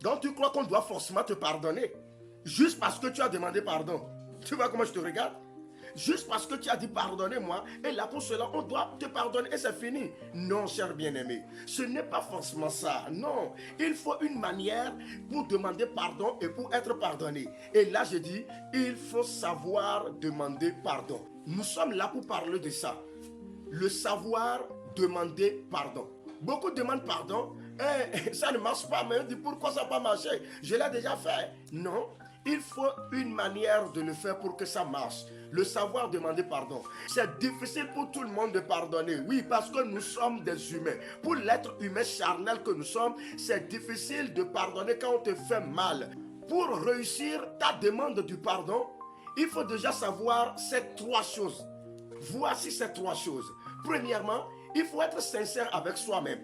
Donc tu crois qu'on doit forcément te pardonner juste parce que tu as demandé pardon. Tu vois comment je te regarde? Juste parce que tu as dit pardonnez-moi, et là pour cela on doit te pardonner et c'est fini. Non, cher bien-aimé, ce n'est pas forcément ça. Non, il faut une manière pour demander pardon et pour être pardonné. Et là je dis, il faut savoir demander pardon. Nous sommes là pour parler de ça. Le savoir demander pardon. Beaucoup demandent pardon, ça ne marche pas, mais on dit pourquoi ça n'a pas marché? Je l'ai déjà fait. Non, il faut une manière de le faire pour que ça marche. Le savoir demander pardon. C'est difficile pour tout le monde de pardonner. Oui, parce que nous sommes des humains. Pour l'être humain charnel que nous sommes, c'est difficile de pardonner quand on te fait mal. Pour réussir ta demande du pardon, il faut déjà savoir ces trois choses. Voici ces trois choses. Premièrement, il faut être sincère avec soi-même.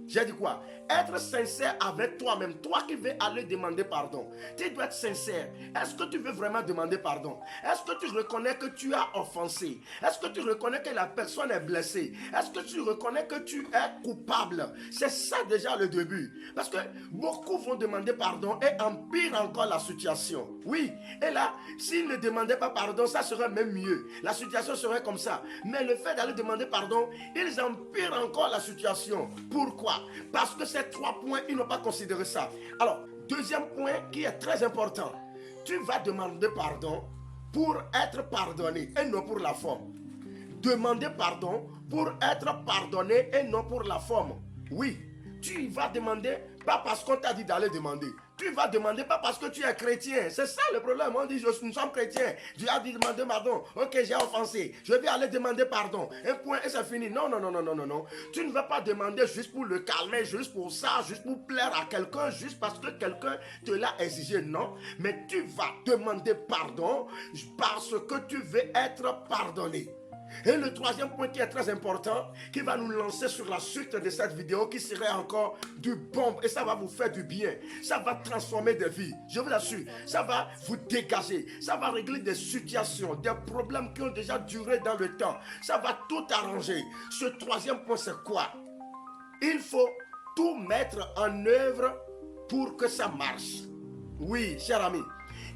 J'ai dit quoi? Être sincère avec toi-même. Toi qui veux aller demander pardon. Tu dois être sincère. Est-ce que tu veux vraiment demander pardon? Est-ce que tu reconnais que tu as offensé? Est-ce que tu reconnais que la personne est blessée? Est-ce que tu reconnais que tu es coupable? C'est ça déjà le début. Parce que beaucoup vont demander pardon et empirent encore la situation. Oui. Et là, s'ils ne demandaient pas pardon, ça serait même mieux. La situation serait comme ça. Mais le fait d'aller demander pardon, ils empirent encore la situation. Pourquoi? Parce que ces trois points, ils n'ont pas considéré ça. Alors, deuxième point qui est très important. Tu vas demander pardon pour être pardonné et non pour la forme. Demander pardon pour être pardonné et non pour la forme. Oui, tu vas demander pas parce qu'on t'a dit d'aller demander. Tu vas demander pas parce que tu es chrétien. C'est ça le problème. On dit nous sommes chrétiens. Dieu a dit demander pardon. Ok, j'ai offensé. Je vais aller demander pardon. Un point et c'est fini. Non, non, non, non, non, non, non. Tu ne vas pas demander juste pour le calmer, juste pour ça, juste pour plaire à quelqu'un, juste parce que quelqu'un te l'a exigé. Non. Mais tu vas demander pardon parce que tu veux être pardonné. Et le troisième point qui est très important, qui va nous lancer sur la suite de cette vidéo, qui serait encore du bon, et ça va vous faire du bien, ça va transformer des vies, je vous assure, ça va vous dégager, ça va régler des situations, des problèmes qui ont déjà duré dans le temps, ça va tout arranger. Ce troisième point c'est quoi? Il faut tout mettre en œuvre pour que ça marche. Oui, cher ami.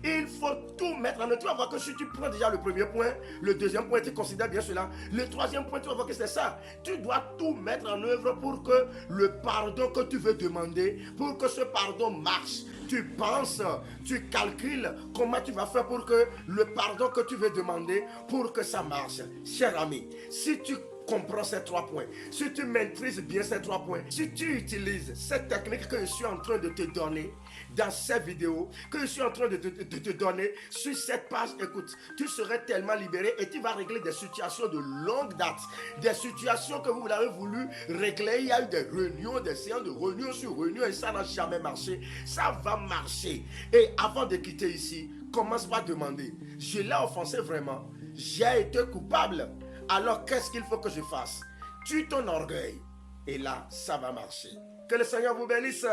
Il faut tout mettre en œuvre. Tu vas voir que si tu prends déjà le premier point, le deuxième point, tu considères bien cela. Le troisième point, tu vas voir que c'est ça. Tu dois tout mettre en œuvre pour que le pardon que tu veux demander, pour que ce pardon marche. Tu penses, tu calcules comment tu vas faire pour que le pardon que tu veux demander, pour que ça marche. Cher ami, si tu comprends ces trois points, si tu maîtrises bien ces trois points, si tu utilises cette technique que je suis en train de te donner dans cette vidéo, que je suis en train de te donner sur cette page, écoute, tu serais tellement libéré et tu vas régler des situations de longue date, des situations que vous avez voulu régler. Il y a eu des réunions, des séances de réunion sur réunion et ça n'a jamais marché. Ça va marcher. Et avant de quitter ici, commence par demander, je l'ai offensé vraiment, j'ai été coupable. Alors qu'est-ce qu'il faut que je fasse? Tue ton orgueil. Et là, ça va marcher. Que le Seigneur vous bénisse.